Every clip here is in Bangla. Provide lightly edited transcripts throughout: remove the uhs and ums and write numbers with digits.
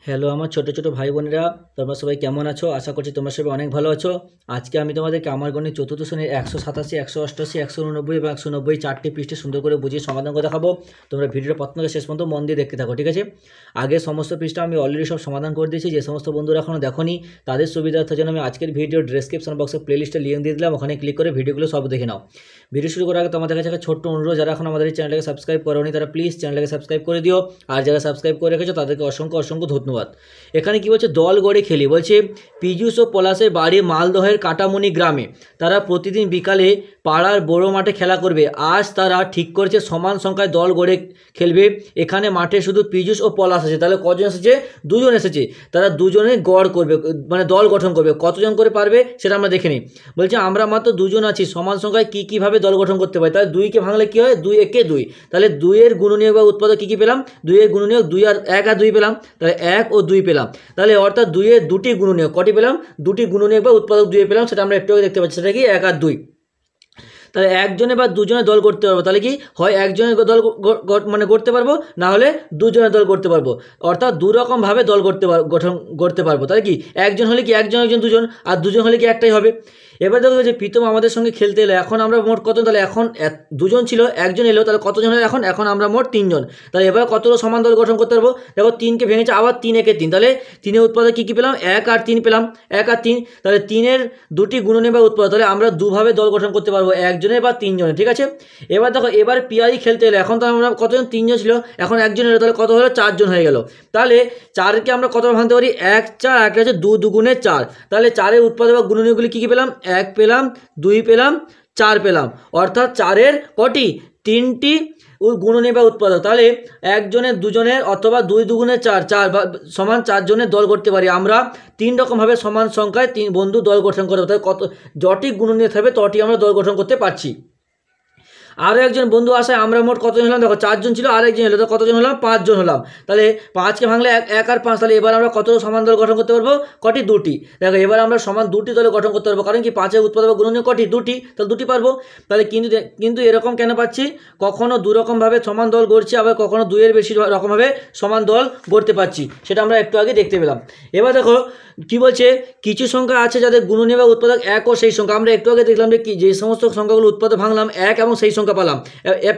হ্যালো আমার ছোট ছোট ভাই বোনেরা, তোমরা সবাই কেমন আছো? আশা করছি তোমরা সবাই অনেক ভালো আছো। আজকে আমি তোমাদেরকে আমার গণিত চতুর্থ শ্রেণীর 187, 188, 189 এবং 190 চারটি পৃষ্ঠে সুন্দর করে বুঝিয়ে সমাধান করে দেখাবো। তোমরা ভিডিওটা প্রথম থেকে শেষ পর্যন্ত মন দিয়ে দেখতে থাকো, ঠিক আছে? আগে সমস্ত পৃষ্ঠা আমি অলরেডি সব সমাধান করে দিয়েছি। যে সমস্ত বন্ধুরা এখনও দেখোনি তাদের সুবিধার্থের জন্য আমি আজকের ভিডিও ডেসক্রিপশন বক্সে প্লেলিস্টে লিঙ্ক দিয়ে দিলাম, ওখানে ক্লিক করে ভিডিওগুলো সব দেখে নাও। ভিডিও শুরু করার আগে তোমাদের কাছে একটা ছোট্ট অনুরোধ, যারা এখন আমাদের এই চ্যানেলটাকে সাবস্ক্রাইব করোনি তারা প্লিজ চ্যানেলটাকে সাবস্ক্রাইব করে দিও, আর যারা সাবস্ক্রাইব করে রেখেছো তাদেরকে অসংখ্য অসংখ্য ধন্যবাদ। এখানে কি বলছে, দল গড়ে খেলি। বলছে পীযূষ ও পলাশের বাড়ি মালদহের কাটামণি গ্রামে। তারা প্রতিদিন বিকালে পাড়ার বড় মাঠে খেলা করবে। আজ তারা ঠিক করেছে সমান সংখ্যায় দল গড়ে খেলবে। এখানে মাঠে শুধু পীযূষ ও পলাশ আছে। তাহলে কজন এসেছে? দুজন এসেছে। তারা দুজনে গড় করবে, মানে দল গঠন করবে। কতজন করে পারবে সেটা আমরা দেখে নিই। বলছে আমরা মাত্র দুজন আছি, সমান সংখ্যায় কীভাবে দল গঠন করতে পারি। তাহলে দুইকে ভাঙলে কী হয়? 2 একে 2। তাহলে 2-এর গুণনীয়ক বা উৎপাদক কী পেলাম? 2-এর গুণনীয়ক 2 আর 1 আর 2 পেলাম। তাহলে 1 ও 2 পেলাম। তাহলে অর্থাৎ 2-এর দুটি গুণনীয়ক কটি পেলাম? দুটি গুণনীয়ক বা উৎপাদক 2 পেলাম। সেটা আমরা একটু আগে দেখতে পাচ্ছি, সেটা কি 1 আর 2। তাহলে একজনে বা দুজনে দল করতে পারবো। তাহলে কি হয়, একজনের দল মানে করতে পারবো, না হলে দুজনের দল করতে পারবো। অর্থাৎ দু রকমভাবে দল গঠন করতে পারবো। তাহলে কি একজন হলে কি একজন একজন দুজন, আর দুজন হলে কি একটাই হবে। এবার দেখো যে প্রীতম আমাদের সঙ্গে খেলতে এলো। এখন আমরা মোট কত? তাহলে এখন দুজন ছিল, একজন এলো, তাহলে কতজন হলো এখন? এখন আমরা মোট 3 জন। তাহলে এবার কতটা সমান দল গঠন করতে পারবো? দেখো 3কে ভেঙেছে, আবার 3 একে 3। তাহলে 3-এর উৎপাদক কী পেলাম? 1 আর 3 পেলাম। 1 আর 3, তাহলে 3-এর দুটি গুণনীয়ক বা উৎপাদক। তাহলে আমরা দুভাবে দল গঠন করতে পারবো, একজনের বা 3 জনের, ঠিক আছে? এবার দেখো, এবার পিয়ারি খেলতে এলো। এখন তো আমরা কতজন? 3 জন ছিল, এখন একজন এলো, তাহলে কত হলো? 4 জন হয়ে গেল। তাহলে 4কে আমরা কত ভাঙতে পারি? 1 4, আর একটা হচ্ছে 2 দুগুণে 4। তাহলে 4-এর উৎপাদক বা গুণনীয়কগুলি কী কী পেলাম? 1 পেলাম, 2 পেলাম, 4 পেলাম। অর্থাৎ 4-এর কটি? 3টি গুণনীয়ক বা উৎপাদক। তাহলে একজনের, দুজনের অথবা 2 দুগুণে 4, 4 সমান 4 জনের দল করতে পারি আমরা। 3 রকমভাবে সমান সংখ্যায় 3 বন্ধু দল গঠন করতে। তাহলে কত যটি গুণনীয়ক থাকবে তটি আমরা দল গঠন করতে পারছি। আরও একজন বন্ধু আসায় আমরা মোট কতজন হলাম? দেখো 4 জন ছিল, আর একজন এলো, তো কতজন হলাম? 5 জন হলাম। তাহলে 5কে ভাঙলে 1 আর 5। তাহলে এবার আমরা কত সমান দল গঠন করতে পারবো? কটি? 2টি। দেখো এবার আমরা সমান 2টি দল গঠন করতে পারবো, কারণ কি 5-এর উৎপাদক বা গুণনীয়ক কটি? 2টি। তাহলে 2টি পারবো। তাহলে কিন্তু এরকম কেন পাচ্ছি? কখনো দু রকমভাবে সমান দল গড়ছি, আবার কখনো 2-এর বেশি রকমভাবে সমান দল গড়তে পারছি। সেটা আমরা একটু আগে দেখতে পেলাম। এবার দেখো কি বলছে, কিছু সংখ্যা আছে যাদের গুণনীয়ক বা উৎপাদক 1 ও সেই সংখ্যা। আমরা একটু আগে দেখলাম যে সমস্ত সংখ্যাগুলো উৎপাদক ভাঙলাম 1 এবং সেই সংখ্যা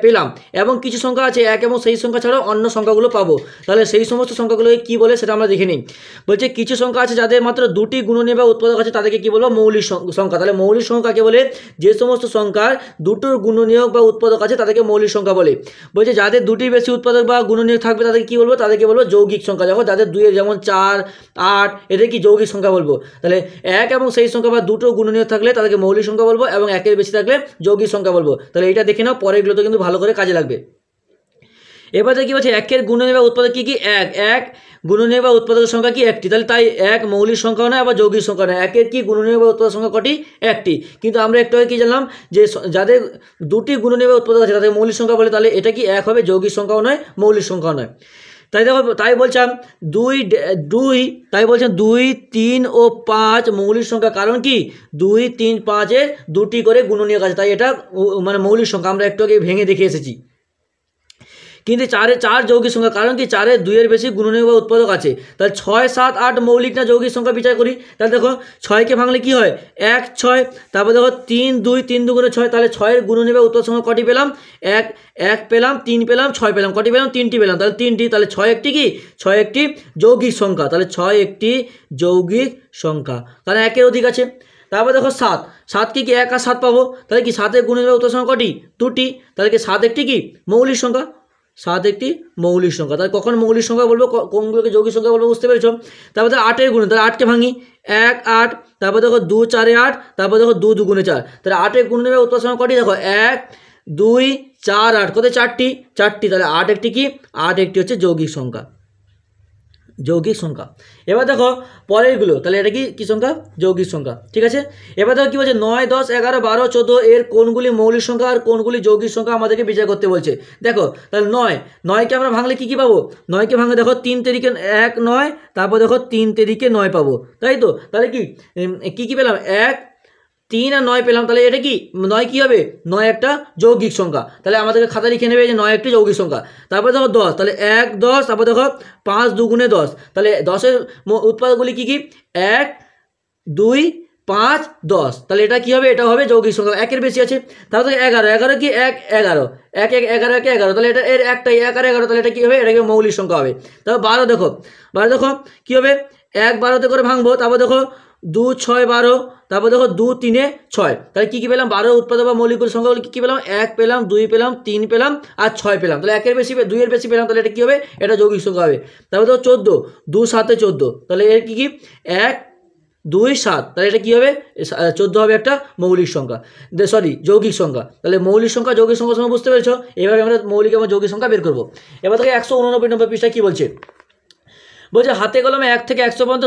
পেলাম, এবং কিছু সংখ্যা আছে 1 এবং সেই সংখ্যা ছাড়াও অন্য সংখ্যাগুলো পাবো। তাহলে সেই সমস্ত সংখ্যাগুলোকে কী বলে সেটা আমরা দেখে নিই। বলছে কিছু সংখ্যা আছে যাদের মাত্র 2টি গুণনীয়ক বা উৎপাদক আছে, তাদেরকে কী বলবো? মৌলিক সংখ্যা। তাহলে মৌলিক সংখ্যাকে বলে যে সমস্ত সংখ্যার 2টোর গুণনীয়ক বা উৎপাদক আছে তাদেরকে মৌলিক সংখ্যা বলে। বলছে যাদের 2টির বেশি উৎপাদক বা গুণনীয়ক থাকবে তাদেরকে কী বলবো? তাদেরকে বলবো যৌগিক সংখ্যা। দেখো যাদের 2-এর, যেমন 4, 8, এদের কি যৌগিক সংখ্যা বলবো। তাহলে 1 এবং সেই সংখ্যা বা 2টো গুণনীয়ক থাকলে তাদেরকে মৌলিক সংখ্যা বলবো, এবং 1-এর বেশি থাকলে যৌগিক সংখ্যা বলবো। তাহলে এটা দেখে নাও, পরেরগুলোতে কিন্তু ভালো করে কাজে লাগবে। এবার কি বলছে, 1-এর গুণনীয়ক বা উৎপাদক কি? 1 গুণনীয়ক বা উৎপাদকের সংখ্যা কি? 1টি। তাহলে তাই 1 মৌলিক সংখ্যা নয়, আবার যৌগিক সংখ্যা নয়। 1-এর কি গুণনীয়ক বা উৎপাদক সংখ্যা কটি? 1টি। কিন্তু আমরা একটু আগে কি জানলাম, যে যাদের 2টি গুণনীয়ক বা উৎপাদক আছে তাদের মৌলিক সংখ্যা বলে। তাহলে এটা কি 1 হবে, যৌগিক সংখ্যাও নয়, মৌলিক সংখ্যাও নয়। তাই দেখো, তাই বলছিলাম 2, 3 ও 5 মৌলিক সংখ্যা। কারণ কি 2, 3, 5-এর 2টি করে গুণনীয়ক আছে, তাই এটা মানে মৌলিক সংখ্যা। আমরা একটু আগে ভেঙে দেখে এসেছি। কিন্তু 4 যৌগিক সংখ্যা, কারণ কি 4-এর 2-এর বেশি গুণনীয়ক বা উৎপাদক আছে। তাহলে 6, 7, 8 মৌলিক না যৌগিক সংখ্যা বিচার করি। তাহলে দেখো 6কে ভাঙলে কি হয়? 1, 6। তারপর দেখো 3, 2, 3 দুগুণে 6। তাহলে 6-এর গুণনীয়ক বা উৎপাদক সংখ্যা কটি পেলাম? 1 পেলাম, 3 পেলাম, 6 পেলাম। কটি পেলাম? 3টি পেলাম। তাহলে 3টি। তাহলে 6 একটি কি? 6 একটি যৌগিক সংখ্যা। তাহলে 6 একটি যৌগিক সংখ্যা, কারণ 1-এর অধিক আছে। তারপর দেখো 7 কি 1 আর 7 পাবো। তাহলে কি 7-এর গুণনীয়ক বা উৎপাদক সংখ্যা কটি? 2টি। তাহলে কি 7 একটি কি মৌলিক সংখ্যা? 7 একটি মৌলিক সংখ্যা। তাহলে কখন মৌলিক সংখ্যা বলবো, কোনগুলোকে যৌগিক সংখ্যা বলবো, বুঝতে পেরেছো? তারপর দেখো 8-এর গুণ। তাহলে 8কে ভাঙি, 1, 8। তারপর দেখো 2, 4, 8। তারপর দেখো 2 দুগুণে 4। তাহলে 8-এর গুণনীয়ক বা উৎপাদক সংখ্যা কটি? দেখো 1, 2, 4, 8। কত? 4টি। তাহলে 8 একটি কি? 8 একটি হচ্ছে যৌগিক সংখ্যা। এবার দেখো পরেরগুলো, তাহলে এটা কি সংখ্যা? যৌগিক সংখ্যা, ঠিক আছে? এবার দেখো কি বলছে, 9, 10, 11, 12, 14 এর কোনগুলি মৌলিক সংখ্যা আর কোনগুলি যৌগিক সংখ্যা আমাদেরকে বিচার করতে বলছে। দেখো তাহলে 9কে আমরা ভাঙলে কি পাবো? 9কে ভাঙলে দেখো 3 তেরিকে 1, 9। তারপর দেখো 3 তেরিকে 9 পাবো, তাই তো? তাহলে কি পেলাম? 1 3 আর 9 পেলাম, তাহলে এটা কি 9 কি হবে, 9 একটা যৌগিক সংখ্যা। তাহলে আমাদেরকে খাতা লিখে নেবে যে 9 একটি যৌগিক সংখ্যা। তারপরে দেখো 10, তাহলে 1 10, তারপর দেখো 5 2 10, তাহলে 10-এর উৎপাদকগুলি কি কি, 1 2 5 10, তাহলে এটা কি হবে, এটা হবে যৌগিক সংখ্যা, একের বেশি আছে। তারপর 11 11 কি 1 11 1 1 11 1 11, তাহলে এটা এর একটাই 1 আর 11, তাহলে এটা কি হবে, এটা কি মৌলিক সংখ্যা হবে। তারপর 12 দেখো, 12 দেখো কি হবে, 1 12তে করে ভাঙবো, তারপর দেখো 2 6 12, তারপর দেখো 2 3 6, তাহলে কি কি পেলাম, 12 উৎপাদক বা মৌলিক সংখ্যাগুলি কি কি পেলাম, 1 পেলাম 2 পেলাম 3 পেলাম আর 6 পেলাম, তাহলে 1 এর বেশি 2 এর বেশি পেলাম, তাহলে এটা কি হবে, এটা যৌগিক সংখ্যা হবে। তারপর দেখো 14 2 7 14, তাহলে এর কি কি 1 2 7, তাহলে এটা কি হবে, 14 হবে একটা মৌলিক সংখ্যা, সরি যৌগিক সংখ্যা। তাহলে মৌলিক সংখ্যা যৌগিক সংখ্যার সময় বুঝতে পেরেছো, এভাবে আমরা মৌলিক এবং যৌগিক সংখ্যা বের করবো। এবার থেকে 189 নম্বর পৃষ্ঠায় কি বলছে, বলছে হাতে কলমে 1 থেকে 100 পর্যন্ত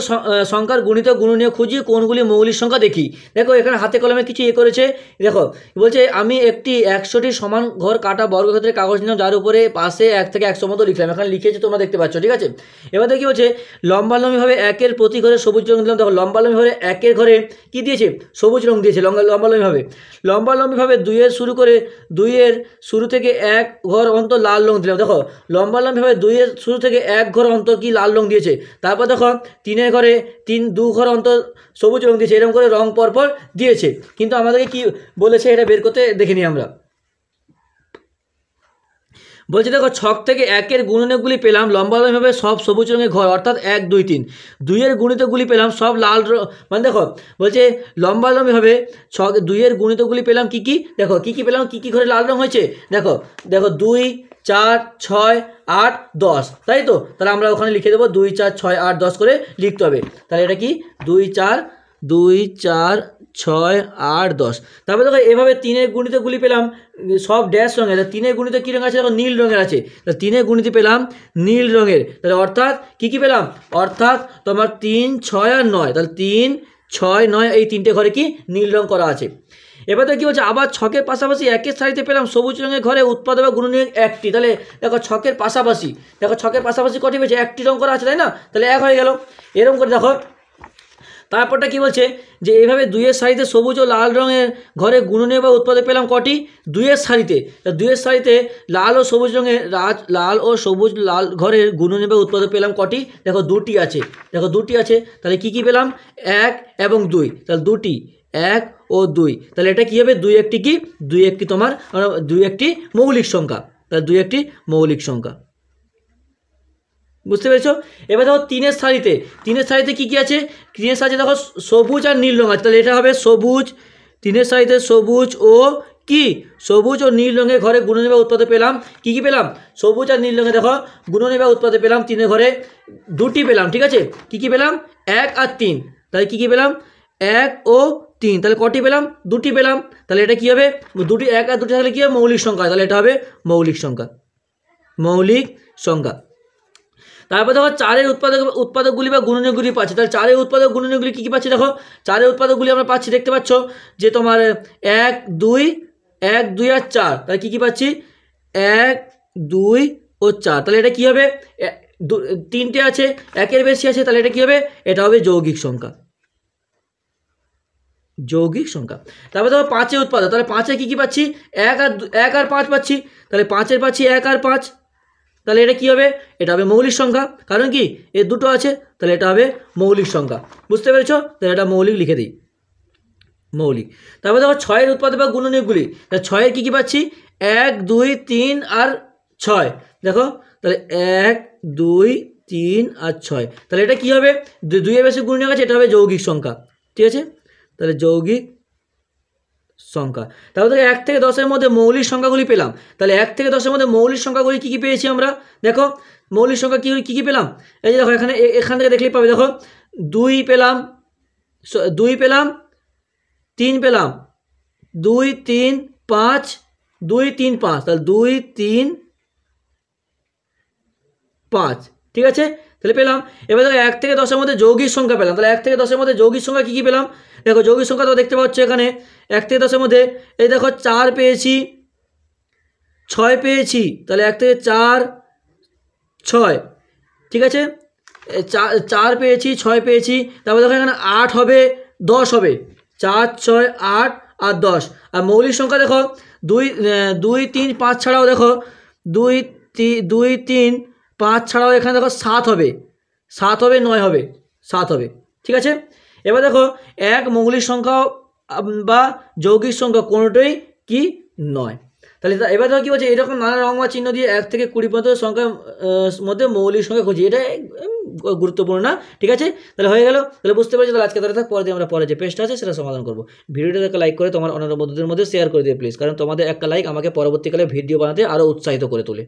সংখ্যার গুণিত গুণনীয় খুঁজি, কোনগুলি মৌলিক সংখ্যা দেখি। দেখো এখানে হাতে কলমে কিছু করেছে, দেখো বলছে আমি একটি 100টি সমান ঘর কাটা বর্গক্ষেত্রের কাগজ নিলাম, যার উপরে পাশে 1 থেকে 100 মতো লিখলাম, এখানে লিখেছে তোমরা দেখতে পাচ্ছ, ঠিক আছে। এবার দেখি বলছে লম্বালম্বিভাবে 1-এর প্রতি ঘরে সবুজ রং দিলাম। দেখো লম্বালম্বিভাবে 1-এর ঘরে কি দিয়েছে, সবুজ রং দিয়েছে লম্বালম্বিভাবে 2-এর শুরু করে 2-এর শুরু থেকে 1 ঘর অন্তর লাল রং দিলাম। দেখো লম্বালম্বিভাবে 2-এর শুরু থেকে 1 ঘর অন্তর কি লাল রং দিয়েছে। তারপর দেখো 3-এর ঘরে 2 ঘর অন্তর সবুজ রং দিয়েছে, এরকম করে রং পরপর দিয়েছে। কিন্তু আমাদেরকে কি বলেছে এটা বের করতে দেখে নিই আমরা। বলছে দেখো ছক থেকে 1-এর গুণনীয়কগুলি পেলাম লম্বালম্বিভাবে সব সবুজ রঙের ঘর, অর্থাৎ 1 2 3। 2-এর গুণিতকগুলি পেলাম সব লাল, মানে দেখো বলছে লম্বালম্বিভাবে 2-এর গুণিতকগুলি পেলাম কি কি, দেখো কি কি পেলাম, কি কি ঘরে লাল রং হয়েছে, দেখো দেখো 2 4 6 8 10, তাই তো। তাহলে আমরা ওখানে লিখে দেবো 2 4 6 8 10 করে লিখতে হবে। তাহলে এটা কি 2 4 6 8 10। তারপরে দেখো এভাবে 3-এর গুণিতকগুলি পেলাম সব ড্যাশ রঙের, 3-এর গুণিত কী রঙ আছে, দেখো নীল রঙের আছে, তাহলে 3-এর গুণিত পেলাম নীল রঙের, তাহলে অর্থাৎ কী কী পেলাম, অর্থাৎ তোমার 3 6 আর 9, তাহলে 3 6 9 এই 3টে ঘরে কি নীল রঙ করা আছে। এবার তো কী বলছে, আবার ছকের পাশাপাশি একের সারিতে পেলাম সবুজ রঙের ঘরে উৎপাদক বা গুণনীয়ক 1টি। তাহলে দেখো ছকের পাশাপাশি কটি পেয়েছে, 1টি রঙ করা আছে, তাই না, তাহলে 1 হয়ে গেল। এরকম করে দেখো তারপরটা কি বলছে যে এইভাবে 2-এর সারিতে সবুজ ও লাল রঙের ঘরে গুণনীয়ক বা উৎপাদক পেলাম কটি, 2-এর সারিতে লাল ও সবুজ রঙের লাল ও সবুজ লাল ঘরের গুণনীয়ক বা উৎপাদক পেলাম কটি, দেখো 2টি আছে, তাহলে কি কি পেলাম 1 এবং 2, তাহলে 2টি 1 ও 2, তাহলে এটা কি হবে 2 একটি কি 2 একটি তোমার 2 একটি মৌলিক সংখ্যা, তাহলে 2 একটি মৌলিক সংখ্যা, বুঝতে পেরেছো। এবার দেখো 3-এর সারিতে কি কি আছে, 3-এর সারিতে দেখো সবুজ আর নীল রঙ আছে, তাহলে এটা হবে সবুজ, 3-এর সারিতে সবুজ ও নীল রঙের ঘরে গুণনীয়ক বা উৎপাদক পেলাম কি কি পেলাম, সবুজ আর নীল রঙে দেখো গুণনীয়ক বা উৎপাদক পেলাম 3-এর ঘরে 2টি পেলাম, ঠিক আছে। কি কি পেলাম 1 আর 3, তাহলে কি কি পেলাম 1 ও 3, তাহলে কটি পেলাম 2টি পেলাম, তাহলে এটা কি হবে 2টি 1 আর 2টি থাকলে কি হবে মৌলিক সংখ্যা, তাহলে এটা হবে মৌলিক সংখ্যা। তারপর দেখো 4-এর উৎপাদকগুলি বা গুণনীয়কগুলি পাচ্ছি, তাহলে 4-এর উৎপাদক গুণনীয়কগুলি কী কী পাচ্ছি, দেখো 4-এর উৎপাদকগুলি আমরা পাচ্ছি, দেখতে পাচ্ছ যে তোমার 1 2 আর 4, তাহলে কী কী পাচ্ছি 1 2 ও 4, তাহলে এটা কী হবে 3টে আছে 1-এর বেশি আছে, তাহলে এটা কী হবে, এটা হবে যৌগিক সংখ্যা। তারপর দেখো 5-এর উৎপাদক, তাহলে 5-এ কী কী পাচ্ছি 1 আর 5 পাচ্ছি, তাহলে 5-এর পাচ্ছি 1 আর 5, তাহলে এটা কি হবে, এটা হবে মৌলিক সংখ্যা, কারণ কি এর 2টো আছে, তাহলে এটা হবে মৌলিক সংখ্যা, বুঝতে পেরেছো। তাহলে এটা মৌলিক লিখে দিই, মৌলিক। তারপর দেখো 6-এর উৎপাদক বা গুণনীয়কগুলি, তাহলে 6-এর কী কী পাচ্ছি 1 2 3 আর 6, দেখো তাহলে 1 2 3 আর 6, তাহলে এটা কি হবে 2-এর বেশি গুণনীয়ক আছে, এটা হবে যৌগিক সংখ্যা, ঠিক আছে। তাহলে যৌগিক সংখ্যা। তাহলে 1 থেকে 10-এর মধ্যে মৌলিক সংখ্যাগুলি পেলাম, তাহলে 1 থেকে 10-এর মধ্যে মৌলিক সংখ্যাগুলি কী কী পেয়েছি আমরা, দেখো মৌলিক সংখ্যা কী কী পেলাম, এই যে দেখো এখান থেকে দেখলেই পাবে, দেখো 2 পেলাম 3 পেলাম 2 3 5 2 3 5, তাহলে 2 3 5, ঠিক আছে, তাহলে পেলাম। এবার দেখো 1 থেকে 10-এর মধ্যে যৌগিক সংখ্যা পেলাম, তাহলে 1 থেকে 10-এর মধ্যে যৌগিক সংখ্যা কী কী পেলাম, দেখো যৌগিক সংখ্যা তো দেখতে পাচ্ছ এখানে 1 থেকে 10-এর মধ্যে, এই দেখো 4 পেয়েছি 6 পেয়েছি, তাহলে 1 থেকে 4 6, ঠিক আছে, 4 পেয়েছি 6 পেয়েছি, তারপর দেখো এখানে 8 হবে 10 হবে, 4 6 8 আর 10। আর মৌলিক সংখ্যা দেখো 2 2 3 5 ছাড়াও দেখো 2 3 5 ছাড়াও এখানে দেখো 7 হবে, 7 হবে, 9 হবে, 7 হবে। ঠিক আছে, এবার দেখো এক মৌলিক সংখ্যা বা যৌগিক সংখ্যা কোনোটাই কি নয়। তাহলে এবার ধরো কী বলছে, এরকম নানা রং বা চিহ্ন দিয়ে 1 থেকে 20 পর্যন্ত সংখ্যার মধ্যে মৌলিক সংখ্যা খুঁজি, এটা গুরুত্বপূর্ণ না। ঠিক আছে, তাহলে হয়ে গেল। তাহলে বুঝতে পারছি, তাহলে আজকে ধরে থাক, পরে আমরা পরে যে পেজটা আছে সেটা সমাধান করবো। ভিডিওটা একটা লাইক করে তোমার অন্যান্য বন্ধুদের মধ্যে শেয়ার করে দিও প্লিজ, কারণ তোমাদের একটা লাইক আমাকে পরবর্তীকালে ভিডিও বানাতে আরও উৎসাহিত করে তোলে।